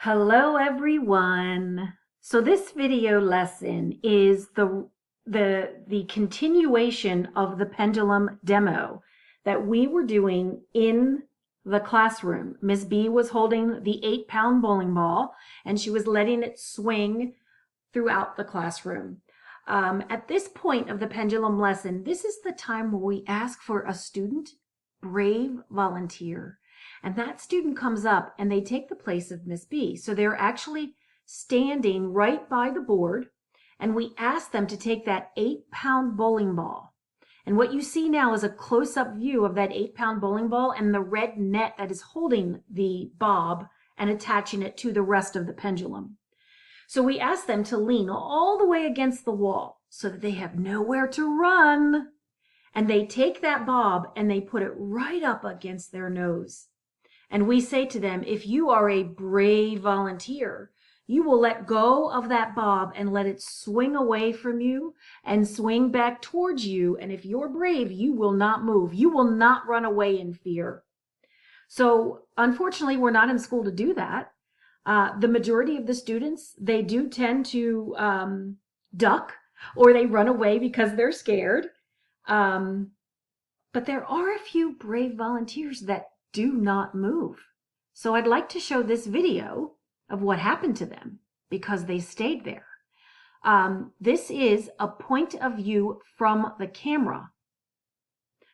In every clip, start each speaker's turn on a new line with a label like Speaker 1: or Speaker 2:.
Speaker 1: Hello everyone. So this video lesson is the continuation of the pendulum demo that we were doing in the classroom. Miss B was holding the 8-pound bowling ball and she was letting it swing throughout the classroom. At this point of the pendulum lesson, this is the time where we ask for a student brave volunteer. And that student comes up and they take the place of Miss B. So they're actually standing right by the board, and we ask them to take that 8-pound bowling ball. And what you see now is a close-up view of that 8-pound bowling ball and the red net that is holding the bob and attaching it to the rest of the pendulum. So we ask them to lean all the way against the wall so that they have nowhere to run. And they take that bob and they put it right up against their nose. And we say to them, if you are a brave volunteer, you will let go of that bob and let it swing away from you and swing back towards you. And if you're brave, you will not move. You will not run away in fear. So unfortunately, we're not in school to do that. The majority of the students, they do tend to duck or they run away because they're scared. But there are a few brave volunteers that do not move. So I'd like to show this video of what happened to them because they stayed there. This is a point of view from the camera.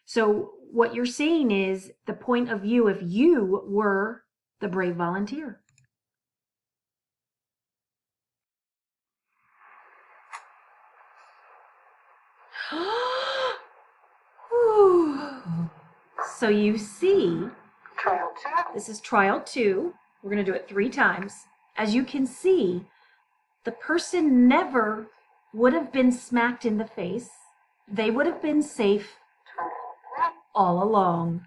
Speaker 1: So what you're seeing is the point of view if you were the brave volunteer. So you see, this is trial 2. We're going to do it 3 times. As you can see, the person never would have been smacked in the face. They would have been safe all along.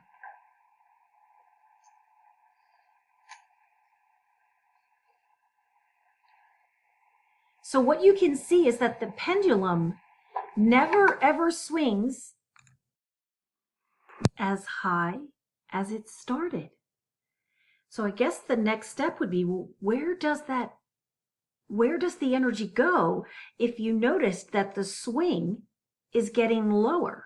Speaker 1: So what you can see is that the pendulum never ever swings as high as it started. So I guess the next step would be, well, where does the energy go if you noticed that the swing is getting lower?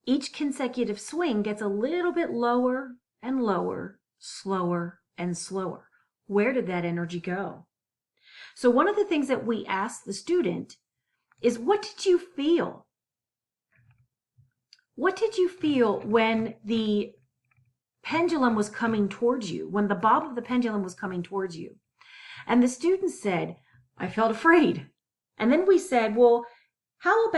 Speaker 1: Each consecutive swing gets a little bit lower and lower, slower and slower. Where did that energy go? So one of the things that we asked the student is, what did you feel? What did you feel when the pendulum was coming towards you, when the bob of the pendulum was coming towards you? And the student said, I felt afraid. And then we said, well, how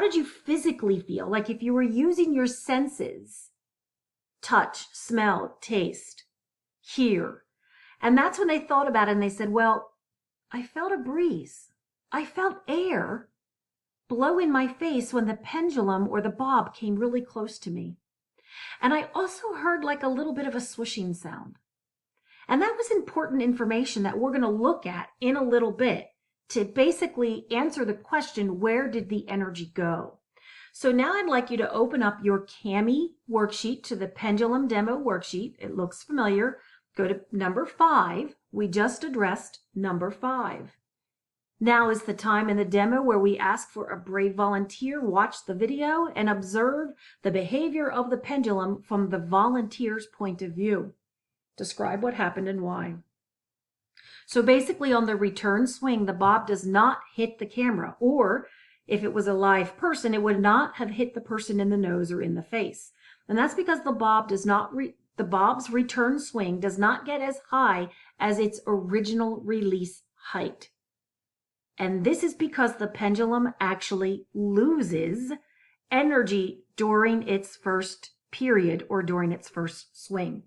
Speaker 1: did you physically feel? Like if you were using your senses, touch, smell, taste, hear. And that's when they thought about it and they said, well, I felt a breeze. I felt air blow in my face when the pendulum or the bob came really close to me. And I also heard like a little bit of a swishing sound. And that was important information that we're going to look at in a little bit to basically answer the question, where did the energy go? So now I'd like you to open up your CAMI worksheet to the Pendulum Demo worksheet. It looks familiar. Go to number 5. We just addressed number 5. Now is the time in the demo where we ask for a brave volunteer. Watch the video and observe the behavior of the pendulum from the volunteer's point of view. Describe what happened and why. So basically on the return swing, the bob does not hit the camera, or if it was a live person, it would not have hit the person in the nose or in the face. And that's because the bob's return swing does not get as high as its original release height. And this is because the pendulum actually loses energy during its first period or during its first swing.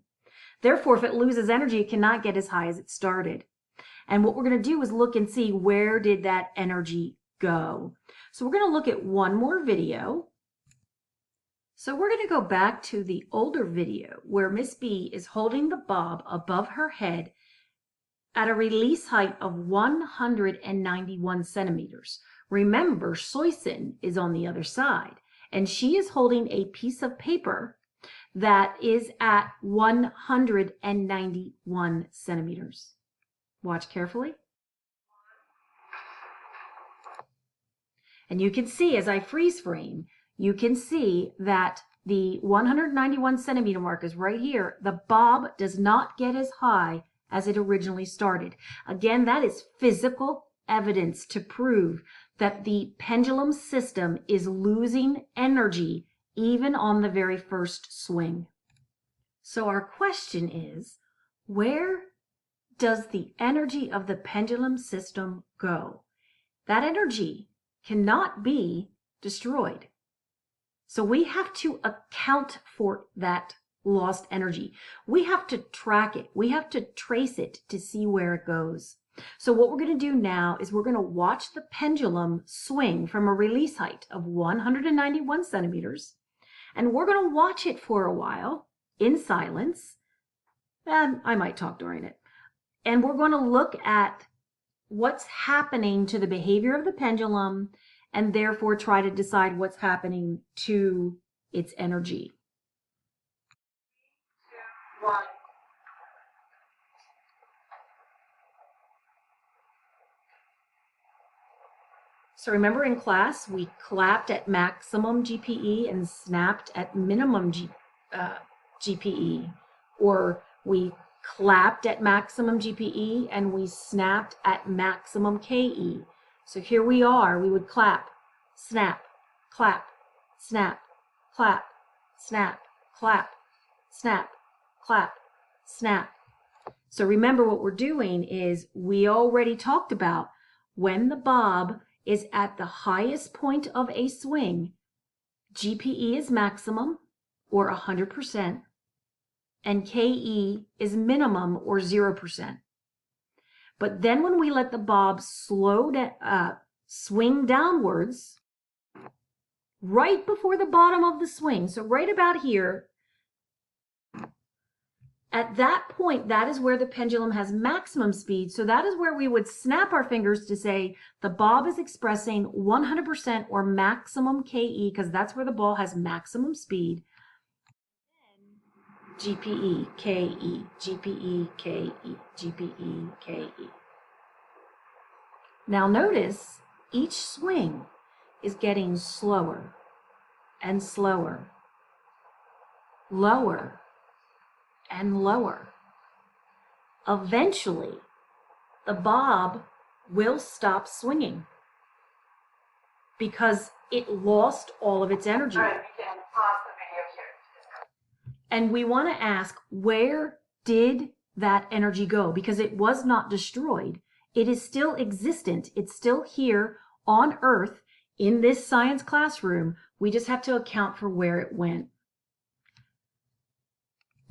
Speaker 1: Therefore, if it loses energy, it cannot get as high as it started. And what we're going to do is look and see, where did that energy go? So we're going to look at one more video. So we're going to go back to the older video where Miss B is holding the bob above her head at a release height of 191 centimeters. Remember, Soyson is on the other side, and she is holding a piece of paper that is at 191 centimeters. Watch carefully. And you can see as I freeze frame, you can see that the 191 centimeter mark is right here. The bob does not get as high as it originally started. Again, that is physical evidence to prove that the pendulum system is losing energy even on the very first swing. So our question is, where does the energy of the pendulum system go? That energy cannot be destroyed. So we have to account for that lost energy. We have to track it. We have to trace it to see where it goes. So what we're going to do now is we're going to watch the pendulum swing from a release height of 191 centimeters. And we're going to watch it for a while in silence. And I might talk during it. And we're going to look at what's happening to the behavior of the pendulum and therefore try to decide what's happening to its energy.
Speaker 2: 3, 2, 1.
Speaker 1: So remember in class, we clapped at maximum GPE and snapped at minimum GPE, or we clapped at maximum GPE and we snapped at maximum KE. So here we are, we would clap, snap, clap, snap, clap, snap, clap, snap, clap, snap. So remember what we're doing is we already talked about when the bob is at the highest point of a swing, GPE is maximum or 100%, and KE is minimum or 0%. But then when we let the bob swing downwards, right before the bottom of the swing, so right about here, at that point, that is where the pendulum has maximum speed. So that is where we would snap our fingers to say the bob is expressing 100% or maximum KE, because that's where the ball has maximum speed. GPE, KE, GPE, KE, GPE, KE. Now notice each swing is getting slower and slower, lower and lower. Eventually, the bob will stop swinging because it lost all of its energy.
Speaker 2: All right, we can pause the video here.
Speaker 1: And we want to ask, where did that energy go? Because it was not destroyed. It is still existent. It's still here on Earth in this science classroom. We just have to account for where it went.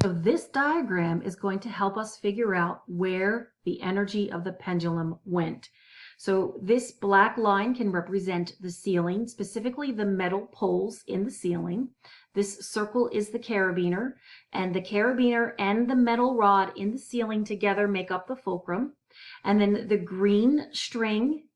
Speaker 1: So this diagram is going to help us figure out where the energy of the pendulum went. So this black line can represent the ceiling, specifically the metal poles in the ceiling. This circle is the carabiner, and the carabiner and the metal rod in the ceiling together make up the fulcrum. And then the green string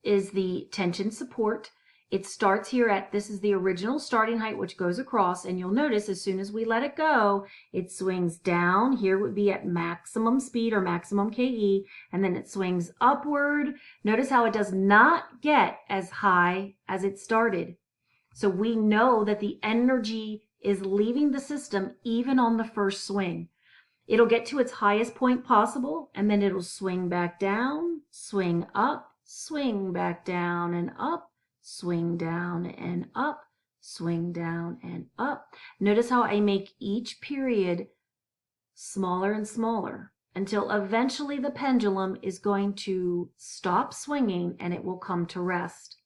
Speaker 1: is the tension support. It starts here at, this is the original starting height, which goes across, and you'll notice as soon as we let it go, it swings down. Here would be at maximum speed or maximum KE, and then it swings upward. Notice how it does not get as high as it started. So we know that the energy is leaving the system even on the first swing. It'll get to its highest point possible, and then it'll swing back down, swing up, swing back down and up, swing down and up, swing down and up. Notice how I make each period smaller and smaller until eventually the pendulum is going to stop swinging and it will come to rest.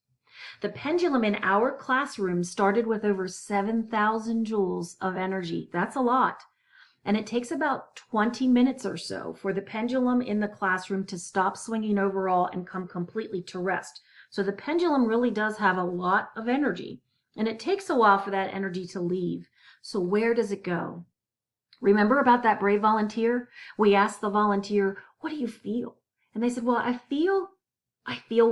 Speaker 1: The pendulum in our classroom started with over 7,000 joules of energy. That's a lot. And it takes about 20 minutes or so for the pendulum in the classroom to stop swinging overall and come completely to rest. So the pendulum really does have a lot of energy, and it takes a while for that energy to leave. So where does it go? Remember about that brave volunteer? We asked the volunteer, what do you feel? And they said, well, I feel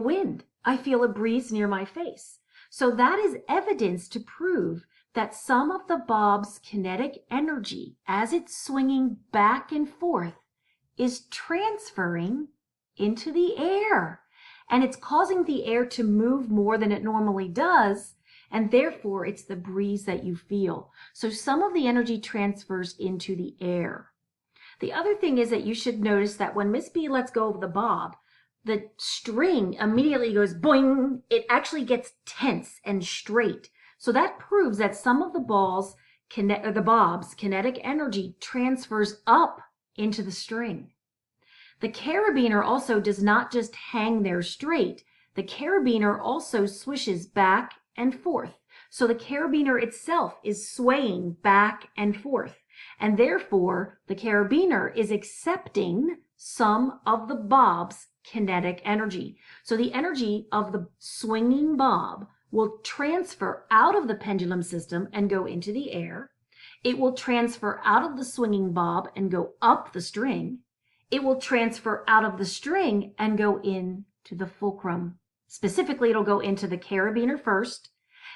Speaker 1: wind. I feel a breeze near my face. So that is evidence to prove that some of the bob's kinetic energy, as it's swinging back and forth, is transferring into the air. And it's causing the air to move more than it normally does. And therefore, it's the breeze that you feel. So some of the energy transfers into the air. The other thing is that you should notice that when Miss B lets go of the bob, the string immediately goes boing. It actually gets tense and straight. So that proves that some of the bob's kinetic energy transfers up into the string. The carabiner also does not just hang there straight. The carabiner also swishes back and forth. So the carabiner itself is swaying back and forth. And therefore, the carabiner is accepting some of the bob's kinetic energy. So the energy of the swinging bob will transfer out of the pendulum system and go into the air. It will transfer out of the swinging bob and go up the string. It will transfer out of the string and go into the fulcrum. Specifically, it'll go into the carabiner first,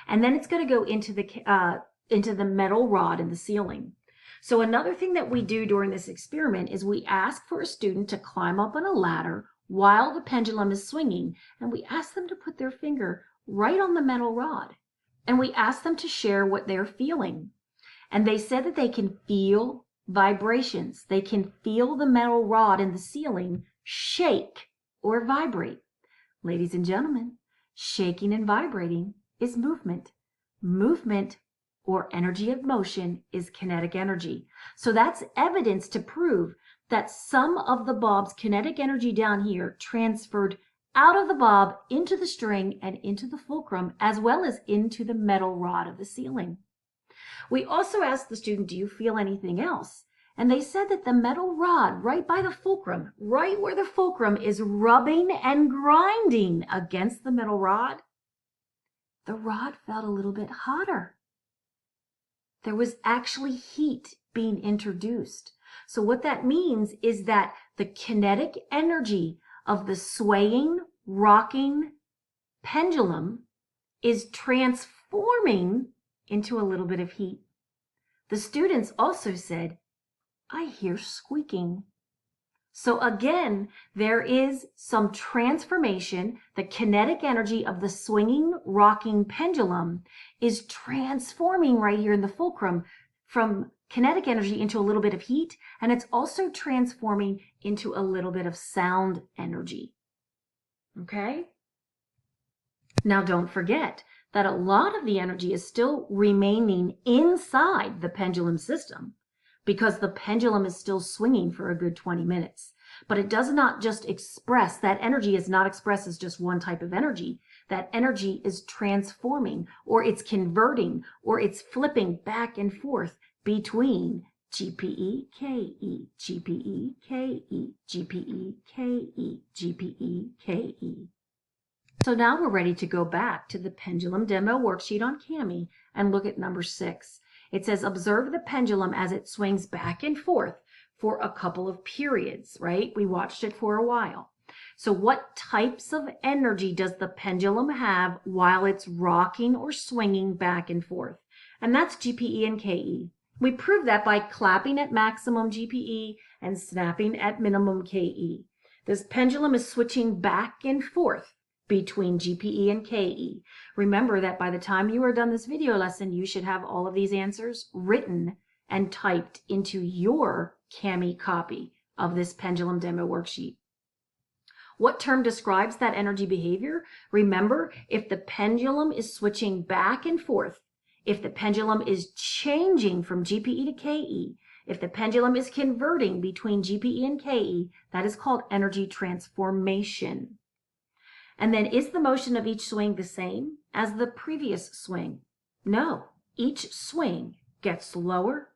Speaker 1: and then it's going to go into the metal rod in the ceiling. So another thing that we do during this experiment is we ask for a student to climb up on a ladder while the pendulum is swinging, and we ask them to put their finger right on the metal rod, and we ask them to share what they're feeling. And they said that they can feel vibrations. They can feel the metal rod in the ceiling shake or vibrate. Ladies and gentlemen, shaking and vibrating is movement. Movement or energy of motion is kinetic energy. So that's evidence to prove that some of the bob's kinetic energy down here transferred out of the bob into the string and into the fulcrum, as well as into the metal rod of the ceiling. We also asked the student, do you feel anything else? And they said that the metal rod right by the fulcrum, right where the fulcrum is rubbing and grinding against the metal rod, the rod felt a little bit hotter. There was actually heat being introduced. So what that means is that the kinetic energy of the swaying, rocking pendulum is transforming into a little bit of heat. The students also said, I hear squeaking. So again, there is some transformation. The kinetic energy of the swinging, rocking pendulum is transforming right here in the fulcrum from kinetic energy into a little bit of heat, and it's also transforming into a little bit of sound energy. Okay? Now don't forget that a lot of the energy is still remaining inside the pendulum system, because the pendulum is still swinging for a good 20 minutes. But it does not just express, that energy is not expressed as just one type of energy. That energy is transforming, or it's converting, or it's flipping back and forth between GPE, KE, GPE, KE, GPE, KE, GPE, KE. So now we're ready to go back to the Pendulum Demo worksheet on Kami and look at number 6. It says, observe the pendulum as it swings back and forth for a couple of periods, right? We watched it for a while. So what types of energy does the pendulum have while it's rocking or swinging back and forth? And that's GPE and KE. We prove that by clapping at maximum GPE and snapping at minimum KE. This pendulum is switching back and forth between GPE and KE. Remember that by the time you are done this video lesson, you should have all of these answers written and typed into your Kami copy of this Pendulum Demo worksheet. What term describes that energy behavior? Remember, if the pendulum is switching back and forth, if the pendulum is changing from GPE to KE, if the pendulum is converting between GPE and KE, that is called energy transformation. And then is the motion of each swing the same as the previous swing? No, each swing gets slower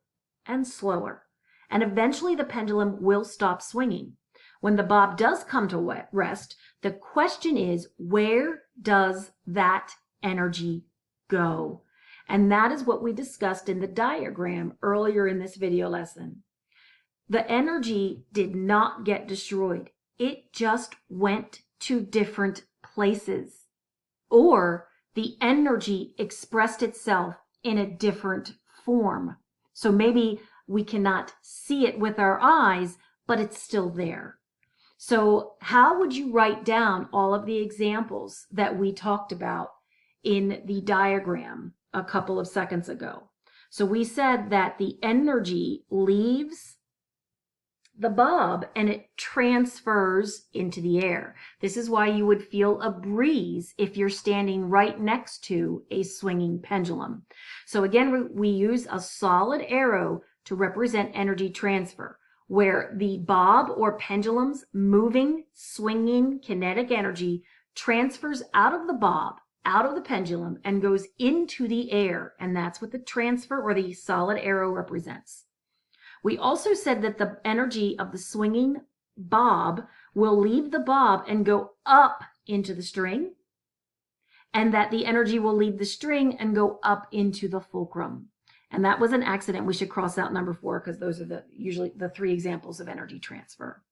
Speaker 1: and slower, and eventually the pendulum will stop swinging. When the bob does come to rest, the question is, where does that energy go? And that is what we discussed in the diagram earlier in this video lesson. The energy did not get destroyed. It just went to different places, or the energy expressed itself in a different form. So maybe we cannot see it with our eyes, but it's still there. So how would you write down all of the examples that we talked about in the diagram a couple of seconds ago? So we said that the energy leaves the bob and it transfers into the air. This is why you would feel a breeze if you're standing right next to a swinging pendulum. So again, we use a solid arrow to represent energy transfer, where the bob or pendulum's moving, swinging kinetic energy transfers out of the bob, out of the pendulum, and goes into the air. And that's what the transfer or the solid arrow represents. We also said that the energy of the swinging bob will leave the bob and go up into the string, and that the energy will leave the string and go up into the fulcrum. And that was an accident. We should cross out number 4 because those are usually the 3 examples of energy transfer.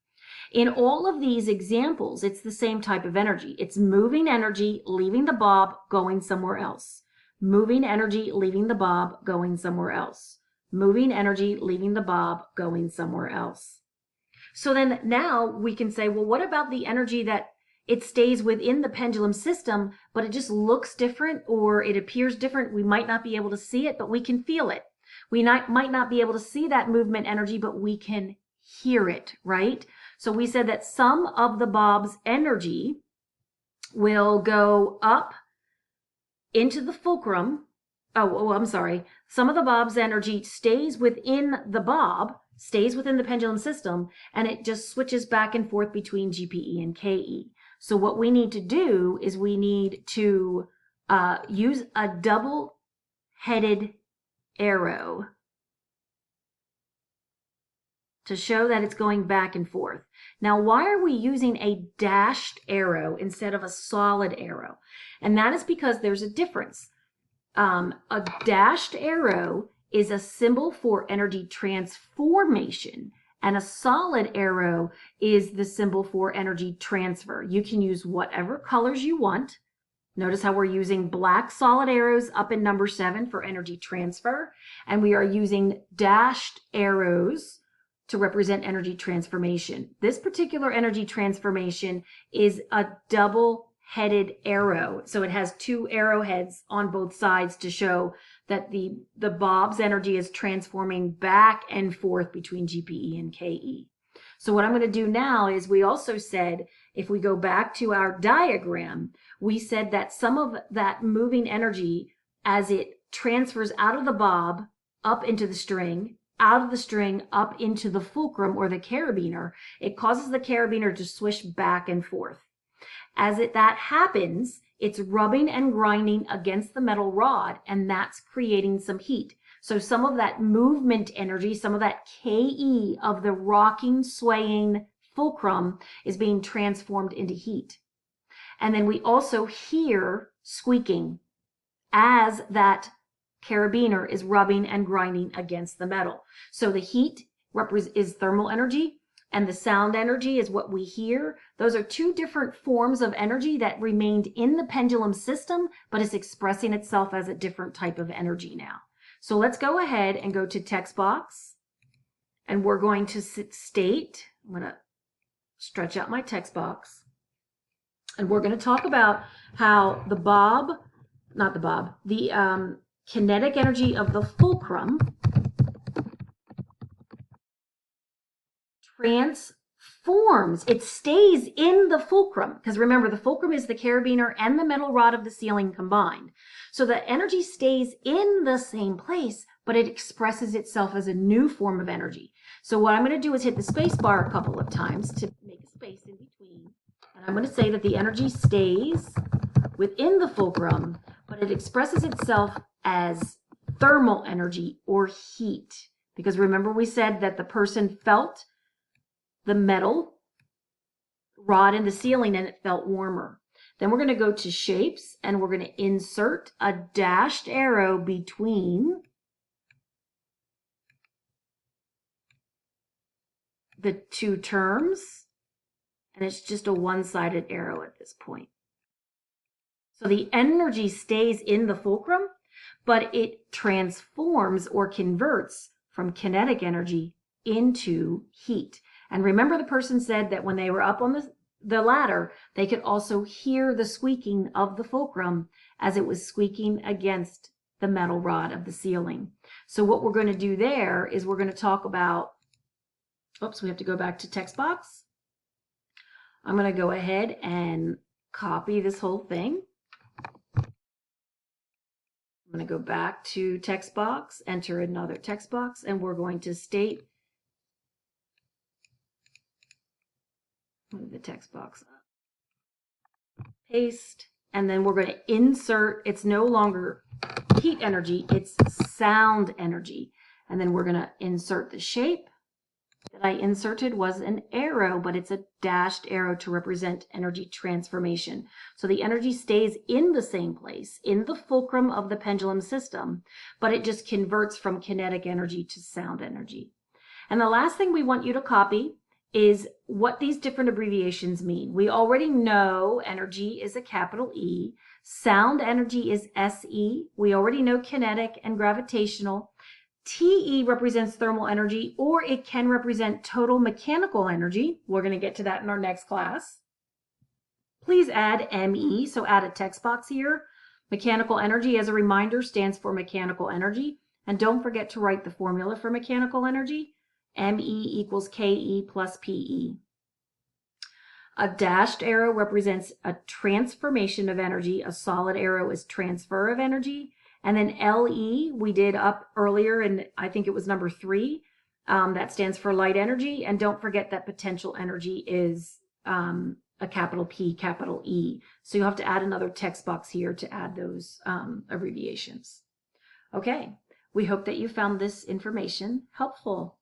Speaker 1: In all of these examples, it's the same type of energy. It's moving energy, leaving the bob, going somewhere else. Moving energy, leaving the bob, going somewhere else. Moving energy, leaving the bob, going somewhere else. So then now we can say, well, what about the energy that it stays within the pendulum system, but it just looks different or it appears different? We might not be able to see it, but we can feel it. We might not be able to see that movement energy, but we can hear it, right? So we said that some of the bob's energy will go up into the fulcrum. I'm sorry. Some of the bob's energy stays within the bob, stays within the pendulum system, and it just switches back and forth between GPE and KE. So what we need to do is we need to use a double-headed arrow to show that it's going back and forth. Now, why are we using a dashed arrow instead of a solid arrow? And that is because there's a difference. A dashed arrow is a symbol for energy transformation, and a solid arrow is the symbol for energy transfer. You can use whatever colors you want. Notice how we're using black solid arrows up in number 7 for energy transfer, and we are using dashed arrows to represent energy transformation. This particular energy transformation is a double-headed arrow. So it has 2 arrowheads on both sides to show that the bob's energy is transforming back and forth between GPE and KE. So what I'm going to do now is, we also said, if we go back to our diagram, we said that some of that moving energy, as it transfers out of the bob up into the string, out of the string up into the fulcrum or the carabiner, it causes the carabiner to swish back and forth. As that happens, it's rubbing and grinding against the metal rod, and that's creating some heat. So some of that movement energy, some of that KE of the rocking, swaying fulcrum is being transformed into heat. And then we also hear squeaking as that carabiner is rubbing and grinding against the metal. So the heat is thermal energy, and the sound energy is what we hear. Those are 2 different forms of energy that remained in the pendulum system, but is expressing itself as a different type of energy now. So let's go ahead and go to text box, and we're going to state, I'm going to stretch out my text box, and we're going to talk about how the kinetic energy of the fulcrum transforms. It stays in the fulcrum, because remember, the fulcrum is the carabiner and the metal rod of the ceiling combined. So the energy stays in the same place, but it expresses itself as a new form of energy. So what I'm going to do is hit the space bar a couple of times to make a space in between. And I'm going to say that the energy stays within the fulcrum, but it expresses itself as thermal energy or heat. Because remember, we said that the person felt the metal rod in the ceiling and it felt warmer. Then we're going to go to shapes, and we're going to insert a dashed arrow between the 2 terms, and it's just a one-sided arrow at this point. So the energy stays in the fulcrum, but it transforms or converts from kinetic energy into heat. And remember, the person said that when they were up on the ladder, they could also hear the squeaking of the fulcrum as it was squeaking against the metal rod of the ceiling. So what we're going to do there is we're going to talk about, oops, we have to go back to text box. I'm going to go ahead and copy this whole thing. I'm going to go back to text box, enter another text box, and we're going to state, move the text box up, paste, and then we're going to insert, it's no longer heat energy, it's sound energy. And then we're going to insert the shape that I inserted was an arrow, but it's a dashed arrow to represent energy transformation. So the energy stays in the same place, in the fulcrum of the pendulum system, but it just converts from kinetic energy to sound energy. And the last thing we want you to copy is what these different abbreviations mean. We already know energy is a capital E. Sound energy is SE. We already know kinetic and gravitational. TE represents thermal energy, or it can represent total mechanical energy. We're going to get to that in our next class. Please add ME, so add a text box here. Mechanical energy, as a reminder, stands for mechanical energy. And don't forget to write the formula for mechanical energy. ME equals KE plus PE. A dashed arrow represents a transformation of energy. A solid arrow is transfer of energy. And then LE, we did up earlier, and I think it was number 3. That stands for light energy. And don't forget that potential energy is a capital P, capital E. So you'll have to add another text box here to add those abbreviations. Okay, we hope that you found this information helpful.